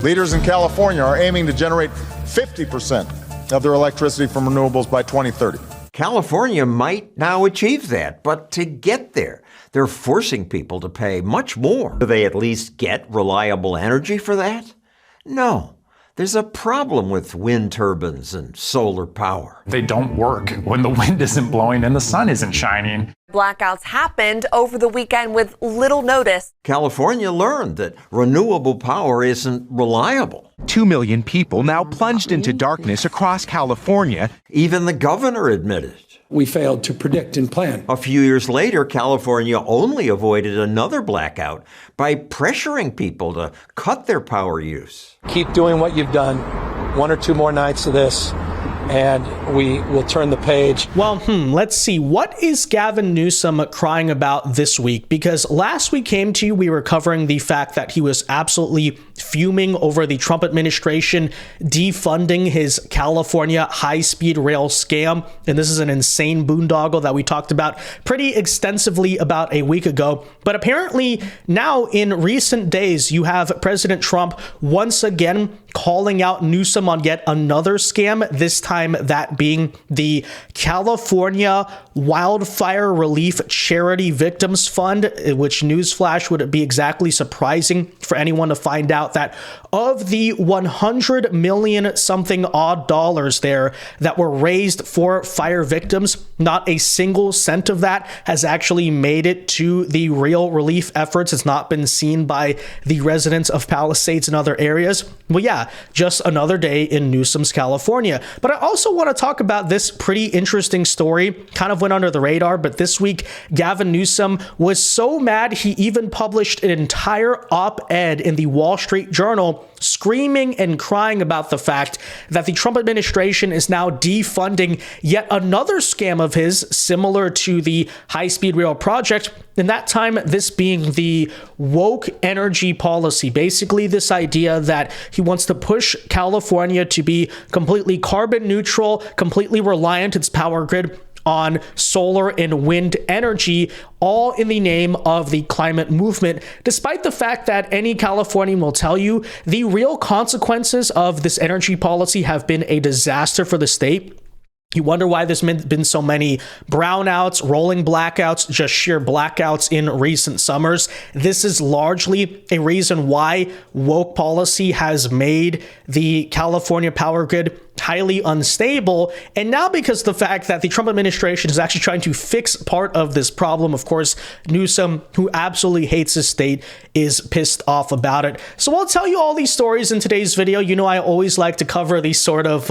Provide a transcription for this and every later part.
Leaders in California are aiming to generate 50% of their electricity from renewables by 2030. California might now achieve that, but to get there, they're forcing people to pay much more. Do they at least get reliable energy for that? No. There's a problem with wind turbines and solar power. They don't work when the wind isn't blowing and the sun isn't shining. Blackouts happened over the weekend with little notice. California learned that renewable power isn't reliable. 2 million people now plunged into darkness across California. Even the governor admitted. We failed to predict and plan. A few years later, California only avoided another blackout by pressuring people to cut their power use. Keep doing what you've done. 1 or 2 more nights of this, and we will turn the page. Well, let's see. What is Gavin Newsom crying about this week? Because last week came to you, we were covering the fact that he was absolutely fuming over the Trump administration defunding his California high-speed rail scam. And this is an insane boondoggle that we talked about pretty extensively about a week ago. But apparently now in recent days, you have President Trump once again calling out Newsom on yet another scam, this time that being the California Wildfire Relief Charity Victims Fund, which, newsflash, would it be exactly surprising for anyone to find out that of the 100 million something odd dollars there that were raised for fire victims, not a single cent of that has actually made it to the real relief efforts. It's not been seen by the residents of Palisades and other areas. Well, yeah, just another day in Newsom's California. But I also want to talk about this pretty interesting story. Kind of went under the radar, but this week, Gavin Newsom was so mad he even published an entire op-ed in the Wall Street Journal screaming and crying about the fact that the Trump administration is now defunding yet another scam of his, similar to the high-speed rail project, and that time this being the woke energy policy. Basically, this idea that he wants to push California to be completely carbon neutral, completely reliant its power grid on solar and wind energy, all in the name of the climate movement, despite the fact that any Californian will tell you the real consequences of this energy policy have been a disaster for the state. You wonder why there's been so many brownouts, rolling blackouts, just sheer blackouts in recent summers. This is largely a reason why woke policy has made the California power grid highly unstable. And now, because of the fact that the Trump administration is actually trying to fix part of this problem, of course, Newsom, who absolutely hates his state, is pissed off about it. So I'll tell you all these stories in today's video. You know, I always like to cover these sort of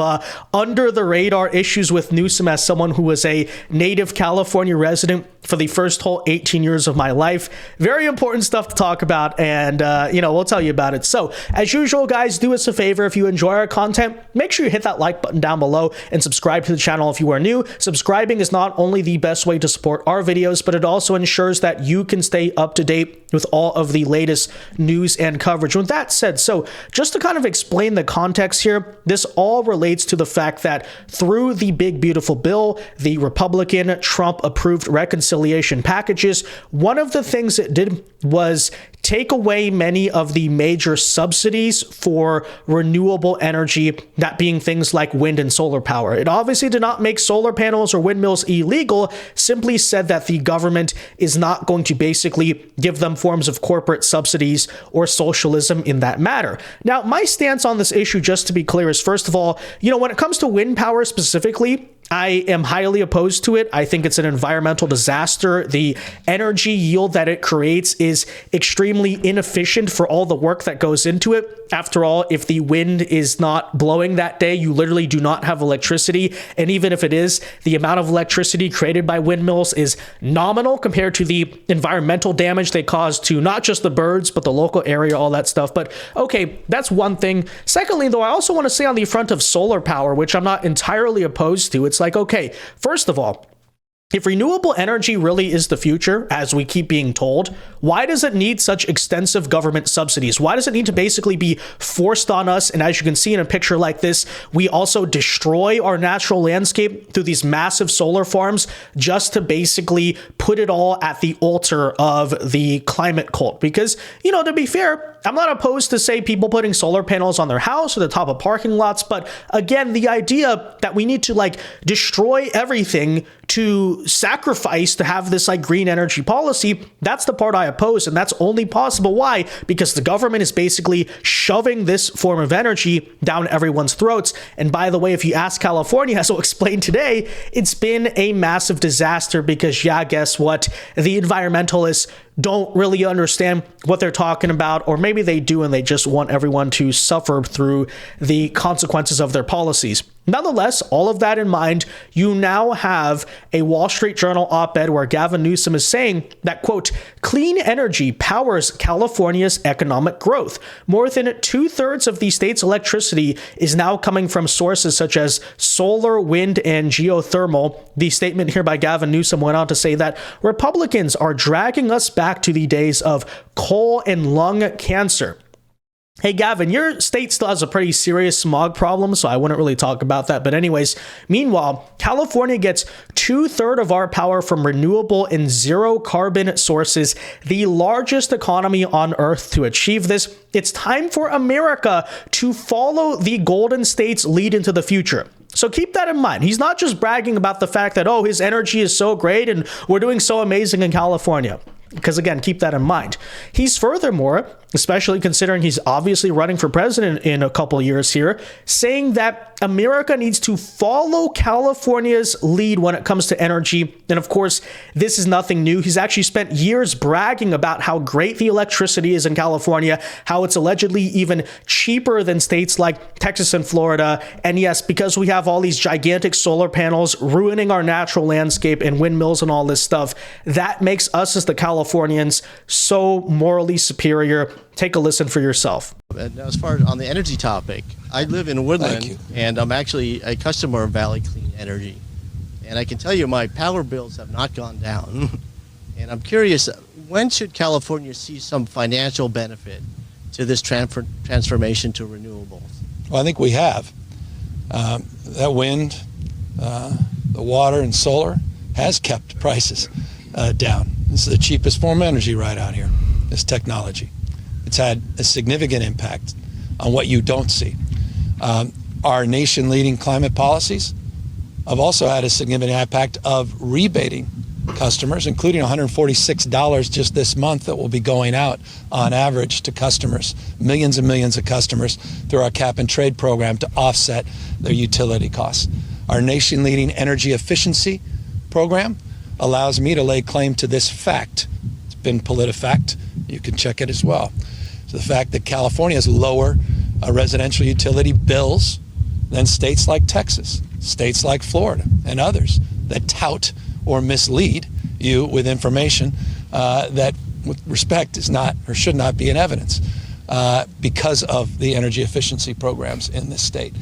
under the radar issues with Newsom as someone who was a native California resident for the first whole 18 years of my life. Very important stuff to talk about, and we'll tell you about it. So as usual, guys, do us a favor. If you enjoy our content, make sure you hit that like button down below and subscribe to the channel if you are new. Subscribing is not only the best way to support our videos, but it also ensures that you can stay up to date with all of the latest news and coverage. With that said, so just to kind of explain the context here, this all relates to the fact that through the big beautiful bill, the Republican Trump approved reconciliation packages, one of the things it did was take away many of the major subsidies for renewable energy, that being things like wind and solar power. It obviously did not make solar panels or windmills illegal, simply said that the government is not going to basically give them forms of corporate subsidies or socialism in that matter. Now, my stance on this issue, just to be clear, is first of all, when it comes to wind power specifically, I am highly opposed to it. I think it's an environmental disaster. The energy yield that it creates is extremely inefficient for all the work that goes into it. After all, if the wind is not blowing that day, you literally do not have electricity. And even if it is, the amount of electricity created by windmills is nominal compared to the environmental damage they cause to not just the birds, but the local area, all that stuff. But okay, that's one thing. Secondly, though, I also want to say on the front of solar power, which I'm not entirely opposed to, it's like, okay, first of all, If renewable energy really is the future, as we keep being told, why does it need such extensive government subsidies? Why does it need to basically be forced on us? And as you can see in a picture like this, we also destroy our natural landscape through these massive solar farms just to basically put it all at the altar of the climate cult. Because, to be fair, I'm not opposed to, say, people putting solar panels on their house or the top of parking lots. But again, the idea that we need to destroy everything to sacrifice to have this green energy policy, that's the part I oppose. And that's only possible. Why? Because the government is basically shoving this form of energy down everyone's throats. And by the way, if you ask California, as I'll explain today, it's been a massive disaster because, guess what? The environmentalists don't really understand what they're talking about, or maybe they do and they just want everyone to suffer through the consequences of their policies. Nonetheless, all of that in mind, you now have a Wall Street Journal op-ed where Gavin Newsom is saying that, quote, clean energy powers California's economic growth. More than 2/3 of the state's electricity is now coming from sources such as solar, wind, and geothermal. The statement here by Gavin Newsom went on to say that Republicans are dragging us back to the days of coal and lung cancer. Hey, Gavin, your state still has a pretty serious smog problem, so I wouldn't really talk about that. But anyways, meanwhile, California gets 2/3 of our power from renewable and zero carbon sources, the largest economy on earth to achieve this. It's time for America to follow the Golden State's lead into the future. So keep that in mind. He's not just bragging about the fact that, his energy is so great and we're doing so amazing in California. Because again, keep that in mind. He's furthermore, especially considering he's obviously running for president in a couple years here, saying that America needs to follow California's lead when it comes to energy. And of course, this is nothing new. He's actually spent years bragging about how great the electricity is in California, how it's allegedly even cheaper than states like Texas and Florida. And yes, because we have all these gigantic solar panels ruining our natural landscape and windmills and all this stuff, that makes us as the Californians so morally superior. Take a listen for yourself. And as far as on the energy topic, I live in Woodland, and I'm actually a customer of Valley Clean Energy. And I can tell you my power bills have not gone down. And I'm curious, when should California see some financial benefit to this transformation to renewables? Well, I think we have. That wind, the water, and solar has kept prices down. This is the cheapest form of energy right out here, this technology. It's had a significant impact on what you don't see. Our nation-leading climate policies have also had a significant impact of rebating customers, including $146 just this month that will be going out on average to customers, millions and millions of customers through our cap and trade program to offset their utility costs. Our nation-leading energy efficiency program allows me to lay claim to this fact. It's been PolitiFact. You can check it as well. So the fact that California has lower residential utility bills than states like Texas, states like Florida, and others that tout or mislead you with information that, with respect, is not or should not be in evidence because of the energy efficiency programs in this state.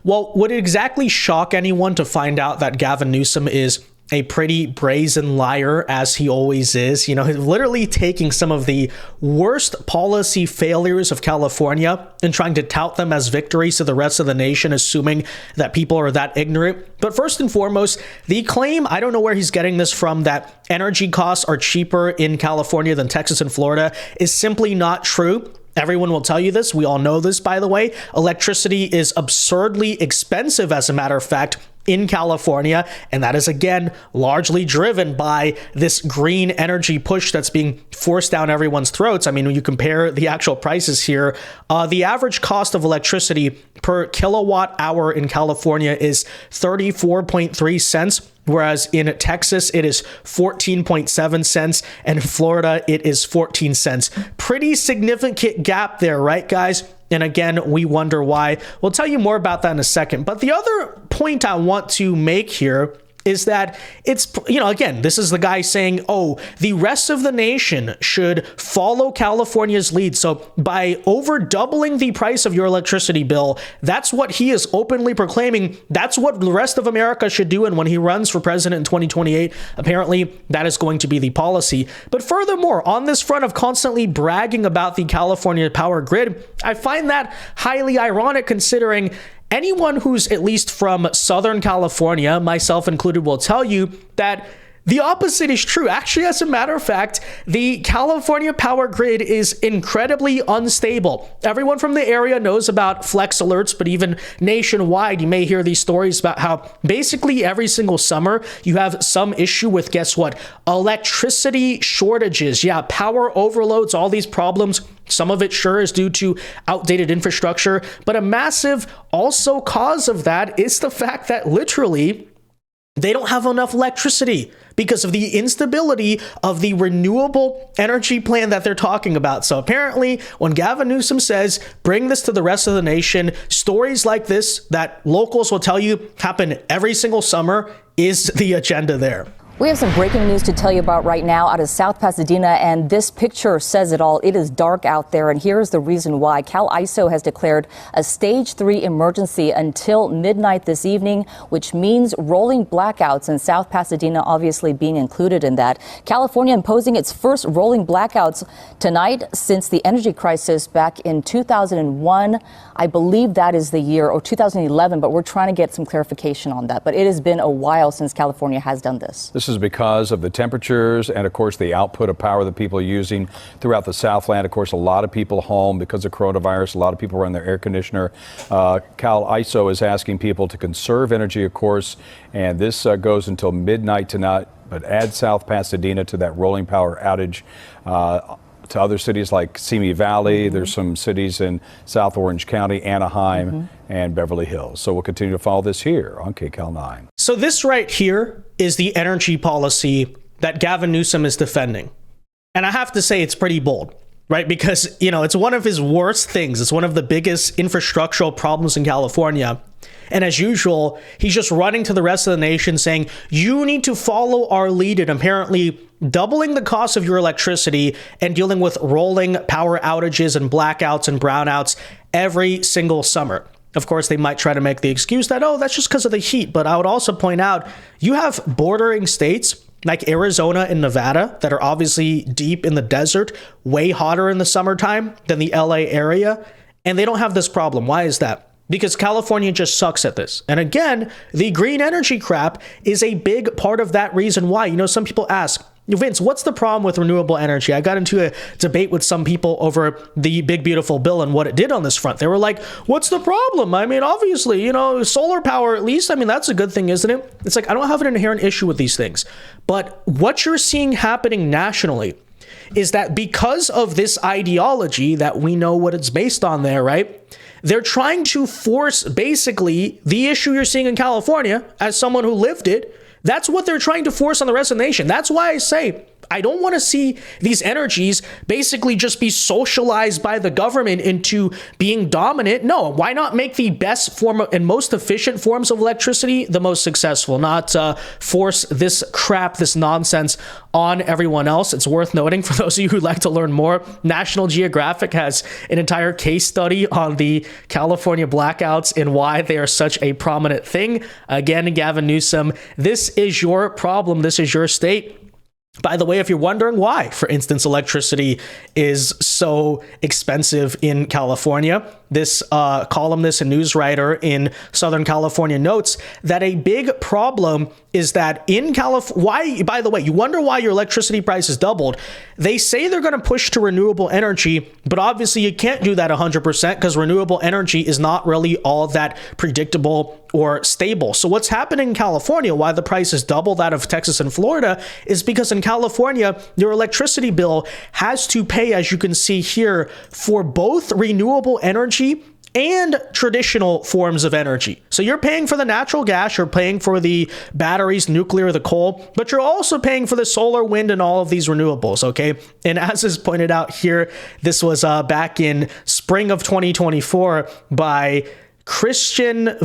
Well, would it exactly shock anyone to find out that Gavin Newsom is a pretty brazen liar, as he always is? He's literally taking some of the worst policy failures of California and trying to tout them as victories to the rest of the nation, assuming that people are that ignorant. But first and foremost, the claim, I don't know where he's getting this from, that energy costs are cheaper in California than Texas and Florida is simply not true. Everyone will tell you this. We all know this, by the way. Electricity is absurdly expensive, as a matter of fact, in California, and that is again largely driven by this green energy push that's being forced down everyone's throats. I mean, when you compare the actual prices here, the average cost of electricity per kilowatt hour in California is 34.3 cents. Whereas in Texas, it is 14.7 cents, and in Florida, it is 14 cents. Pretty significant gap there, right, guys? And again, we wonder why. We'll tell you more about that in a second. But the other point I want to make here is that it's, again, this is the guy saying, oh, the rest of the nation should follow California's lead. So by over doubling the price of your electricity bill, that's what he is openly proclaiming. That's what the rest of America should do. And when he runs for president in 2028, apparently that is going to be the policy. But furthermore, on this front of constantly bragging about the California power grid, I find that highly ironic, considering anyone who's at least from Southern California, myself included, will tell you that the opposite is true. Actually, as a matter of fact, the California power grid is incredibly unstable. Everyone from the area knows about flex alerts, but even nationwide, you may hear these stories about how basically every single summer you have some issue with, guess what? Electricity shortages. Yeah, power overloads, all these problems. Some of it sure is due to outdated infrastructure, but a massive also cause of that is the fact that literally they don't have enough electricity because of the instability of the renewable energy plan that they're talking about. So apparently, when Gavin Newsom says, bring this to the rest of the nation, stories like this that locals will tell you happen every single summer is the agenda there. We have some breaking news to tell you about right now out of South Pasadena, and this picture says it all. It is dark out there, and here's the reason why. Cal ISO has declared a stage 3 emergency until midnight this evening, which means rolling blackouts in South Pasadena obviously being included in that. California imposing its first rolling blackouts tonight since the energy crisis back in 2001. I believe that is the year, or 2011, but we're trying to get some clarification on that. But it has been a while since California has done this. This is because of the temperatures and, of course, the output of power that people are using throughout the Southland. Of course, a lot of people home because of coronavirus. A lot of people run their air conditioner. Cal ISO is asking people to conserve energy, of course, and this goes until midnight tonight. But add South Pasadena to that rolling power outage. To other cities like Simi Valley. There's some cities in South Orange County, Anaheim, and Beverly Hills. So we'll continue to follow this here on KCAL 9. So this right here is the energy policy that Gavin Newsom is defending. And I have to say it's pretty bold, right? Because, it's one of his worst things. It's one of the biggest infrastructural problems in California. And as usual, he's just running to the rest of the nation saying, you need to follow our lead in apparently doubling the cost of your electricity and dealing with rolling power outages and blackouts and brownouts every single summer. Of course, they might try to make the excuse that, oh, that's just because of the heat. But I would also point out, you have bordering states like Arizona and Nevada that are obviously deep in the desert, way hotter in the summertime than the LA area. And they don't have this problem. Why is that? Because California just sucks at this. And again, the green energy crap is a big part of that reason why. Some people ask, Vince, what's the problem with renewable energy? I got into a debate with some people over the big, beautiful bill and what it did on this front. They were like, what's the problem? I mean, obviously, solar power, at least, that's a good thing, isn't it? It's like, I don't have an inherent issue with these things. But what you're seeing happening nationally is that because of this ideology that we know what it's based on there, right? They're trying to force basically the issue you're seeing in California, as someone who lived it. That's what they're trying to force on the rest of the nation. That's why I say I don't want to see these energies basically just be socialized by the government into being dominant. No, why not make the best form and most efficient forms of electricity the most successful, not force this crap, this nonsense on everyone else. It's worth noting, for those of you who'd like to learn more, National Geographic has an entire case study on the California blackouts and why they are such a prominent thing. Again, Gavin Newsom, this is your problem. This is your state. By the way, if you're wondering why, for instance, electricity is so expensive in California, this columnist and news writer in Southern California notes that a big problem is that in California, by the way, you wonder why your electricity price has doubled. They say they're going to push to renewable energy, but obviously you can't do that 100% because renewable energy is not really all that predictable or stable. So what's happening in California, why the price is double that of Texas and Florida, is because in California, your electricity bill has to pay, as you can see here, for both renewable energy and traditional forms of energy. So you're paying for the natural gas, you're paying for the batteries, nuclear, the coal, but you're also paying for the solar, wind, and all of these renewables, okay? And as is pointed out here, this was back in spring of 2024 by Christian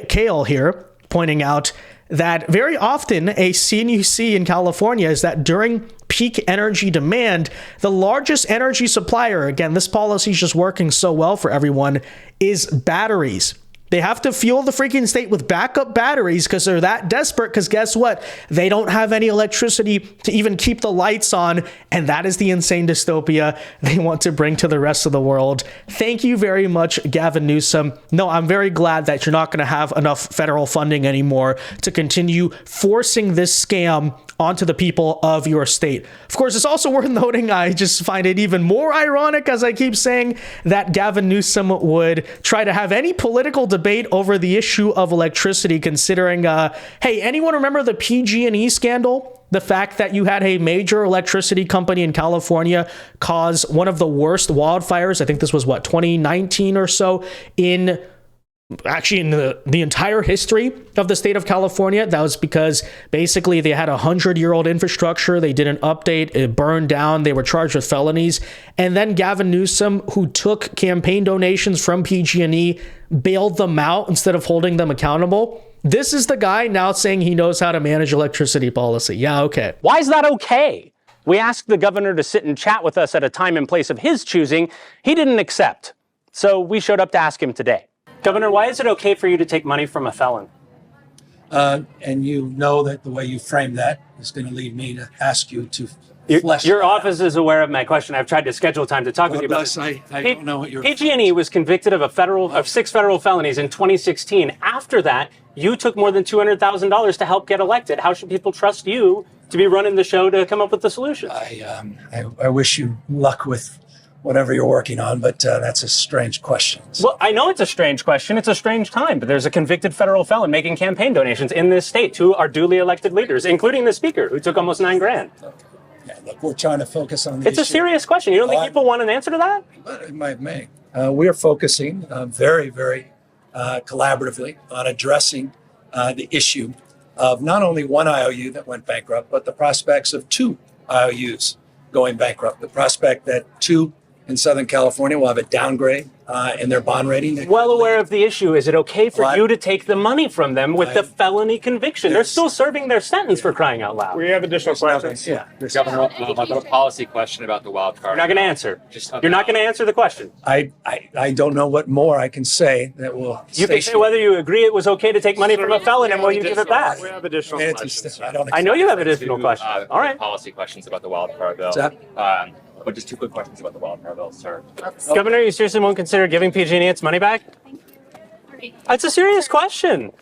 Kale here, pointing out that very often a scene you see in California is that during peak energy demand, the largest energy supplier, again, this policy is just working so well for everyone, is batteries. They have to fuel the freaking state with backup batteries because they're that desperate, because guess what? They don't have any electricity to even keep the lights on, and that is the insane dystopia they want to bring to the rest of the world. Thank you very much, Gavin Newsom. No, I'm very glad that you're not going to have enough federal funding anymore to continue forcing this scam onto the people of your state. Of course, it's also worth noting, I just find it even more ironic, as I keep saying, that Gavin Newsom would try to have any political debate over the issue of electricity, considering, hey, anyone remember the PG&E scandal? The fact that you had a major electricity company in California cause one of the worst wildfires, I think this was, 2019 or so, in the entire history of the state of California. That was because basically they had 100-year-old infrastructure. They didn't update. It burned down. They were charged with felonies. And then Gavin Newsom, who took campaign donations from PG&E, bailed them out instead of holding them accountable. This is the guy now saying he knows how to manage electricity policy. Yeah, okay. Why is that okay? We asked the governor to sit and chat with us at a time and place of his choosing. He didn't accept. So we showed up to ask him today. Governor, why is it okay for you to take money from a felon? And you know that the way you frame that is going to lead me to ask you to flesh your office is aware of my question. I've tried to schedule time to talk with you about this. I don't know what you're... PG&E was convicted of 6 federal felonies in 2016. After that, you took more than $200,000 to help get elected. How should people trust you to be running the show to come up with the solution? I wish you luck with whatever you're working on, but that's a strange question. Well, I know it's a strange question. It's a strange time, but there's a convicted federal felon making campaign donations in this state to our duly elected leaders, including the speaker, who took almost $9,000. Okay. Yeah, look, we're trying to focus on the It's a serious question. You don't think people want an answer to that? But it might make. We are focusing very, very collaboratively on addressing the issue of not only one IOU that went bankrupt, but the prospects of 2 IOUs going bankrupt. The prospect that 2 in Southern California will have a downgrade in their bond rating. Well aware of the issue. Is it okay for you to take the money from them with the felony conviction? They're still serving their sentence, for crying out loud. We have additional questions. Yeah. Governor, I've got a policy question about the wildfire. You're not going to answer. You're not going to answer the question. I don't know what more I can say that will... You can say whether you agree it was okay to take money from a felon and will you give it back. We have additional questions. I know you have additional questions. All right. Policy questions about the wildfire bill. But just 2 quick questions about the wildfire bill, sir. Governor, you seriously won't consider giving PG&E its money back? That's a serious question.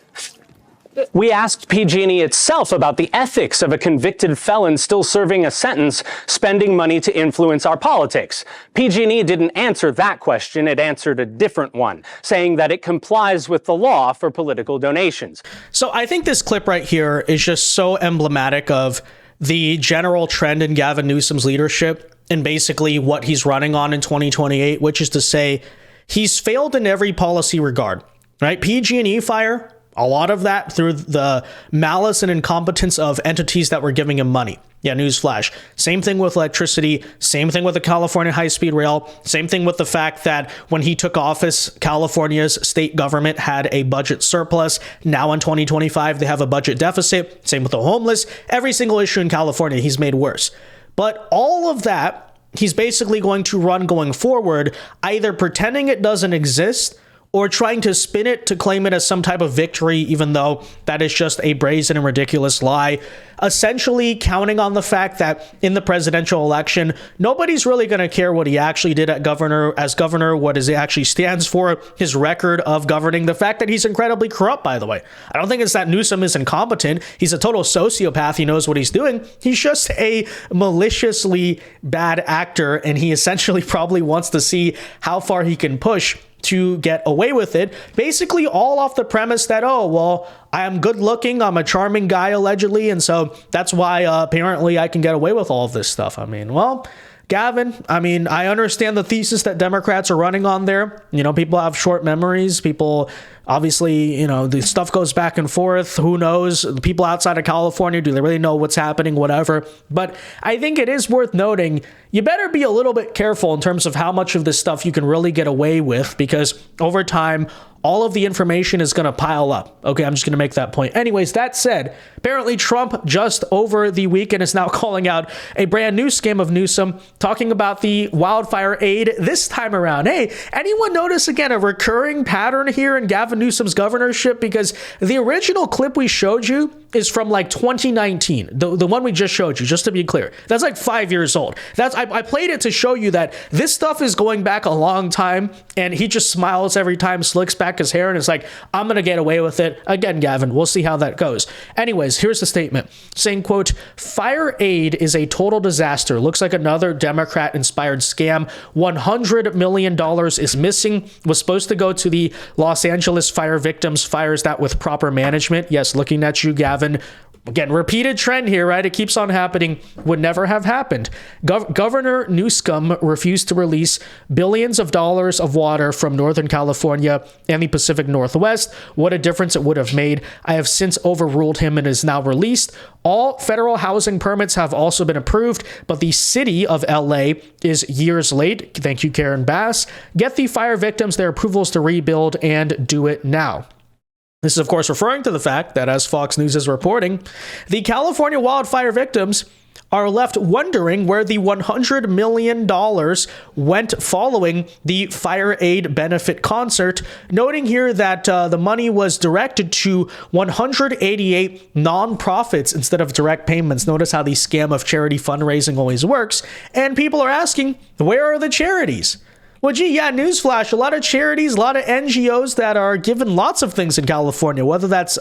We asked PG&E itself about the ethics of a convicted felon still serving a sentence spending money to influence our politics. PG&E didn't answer that question. It answered a different one, saying that it complies with the law for political donations. So I think this clip right here is just so emblematic of the general trend in Gavin Newsom's leadership and basically what he's running on in 2028, which is to say he's failed in every policy regard, right? PG&E fire, a lot of that through the malice and incompetence of entities that were giving him money. Yeah, newsflash. Same thing with electricity. Same thing with the California high-speed rail. Same thing with the fact that when he took office, California's state government had a budget surplus. Now in 2025, they have a budget deficit. Same with the homeless. Every single issue in California, he's made worse. But all of that, he's basically going to run going forward, either pretending it doesn't exist or trying to spin it to claim it as some type of victory, even though that is just a brazen and ridiculous lie. Essentially counting on the fact that in the presidential election, nobody's really going to care what he actually did as governor, what he actually stands for, his record of governing, the fact that he's incredibly corrupt, by the way. I don't think it's that Newsom is incompetent. He's a total sociopath. He knows what he's doing. He's just a maliciously bad actor, and he essentially probably wants to see how far he can push to get away with it, basically all off the premise that, oh, well, I am good looking, I'm a charming guy, allegedly, and so that's why apparently I can get away with all of this stuff. I mean, well, Gavin, I understand the thesis that Democrats are running on there. You know, people have short memories. People Obviously, you know, the stuff goes back and forth. Who knows? The people outside of California, do they really know what's happening? Whatever. But I think it is worth noting, you better be a little bit careful in terms of how much of this stuff you can really get away with, because over time, all of the information is going to pile up. Okay, I'm just going to make that point. Anyways, that said, apparently Trump just over the weekend is now calling out a brand new scam of Newsom, talking about the wildfire aid this time around. Hey, anyone notice again a recurring pattern here in Gavin Newsom's governorship? Because the original clip we showed you is from like 2019. The one we just showed you, just to be clear. That's like 5 years old. I played it to show you that this stuff is going back a long time, and he just smiles every time, slicks back his hair, and is like, I'm going to get away with it. Again, Gavin, we'll see how that goes. Anyways, here's the statement saying, quote, FireAid is a total disaster. Looks like another Democrat-inspired scam. $100 million is missing. Was supposed to go to the Los Angeles fire victims. Fires that with proper management. Yes, looking at you, Gavin. Again, repeated trend here, right? It keeps on happening. Would never have happened. Governor Newsom refused to release billions of dollars of water from Northern California and the Pacific Northwest. What a difference it would have made. I have since overruled him and is now released. All federal housing permits have also been approved, but the city of LA is years late. Thank you, Karen Bass. Get the fire victims their approvals to rebuild and do it now. This is, of course, referring to the fact that, as Fox News is reporting, the California wildfire victims are left wondering where the $100 million went following the FireAid benefit concert, noting here that the money was directed to 188 nonprofits instead of direct payments. Notice how the scam of charity fundraising always works. And people are asking, where are the charities? Well, gee, yeah, newsflash, a lot of charities, a lot of NGOs that are given lots of things in California, whether that's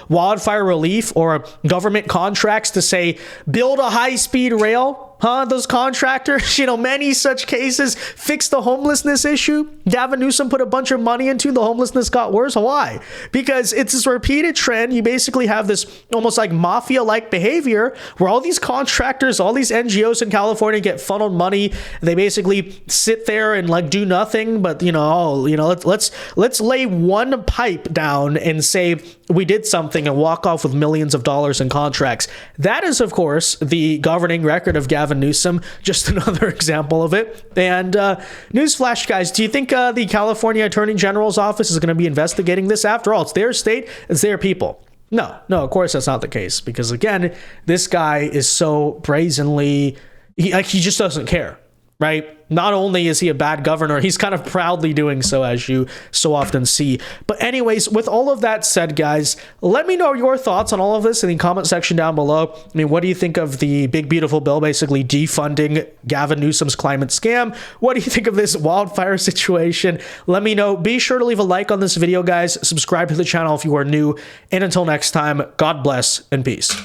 wildfire relief or government contracts to say, build a high-speed rail. Those contractors, many such cases. Fix the homelessness issue. Gavin Newsom put a bunch of money into, the homelessness got worse. Why? Because it's this repeated trend. You basically have this almost like mafia-like behavior where all these contractors, all these NGOs in California get funneled money. They basically sit there and like do nothing, but let's lay one pipe down and say we did something and walk off with millions of dollars in contracts. That is, of course, the governing record of Gavin Newsom. Just another example of it. And newsflash, guys, do you think the California Attorney General's office is going to be investigating this? After all, it's their state, it's their people. No, of course that's not the case, because again, this guy is so brazenly, he just doesn't care, right? Not only is he a bad governor, he's kind of proudly doing so, as you so often see. But anyways, with all of that said, guys, let me know your thoughts on all of this in the comment section down below. I mean, what do you think of the big, beautiful bill basically defunding Gavin Newsom's climate scam? What do you think of this wildfire situation? Let me know. Be sure to leave a like on this video, guys. Subscribe to the channel if you are new. And until next time, God bless and peace.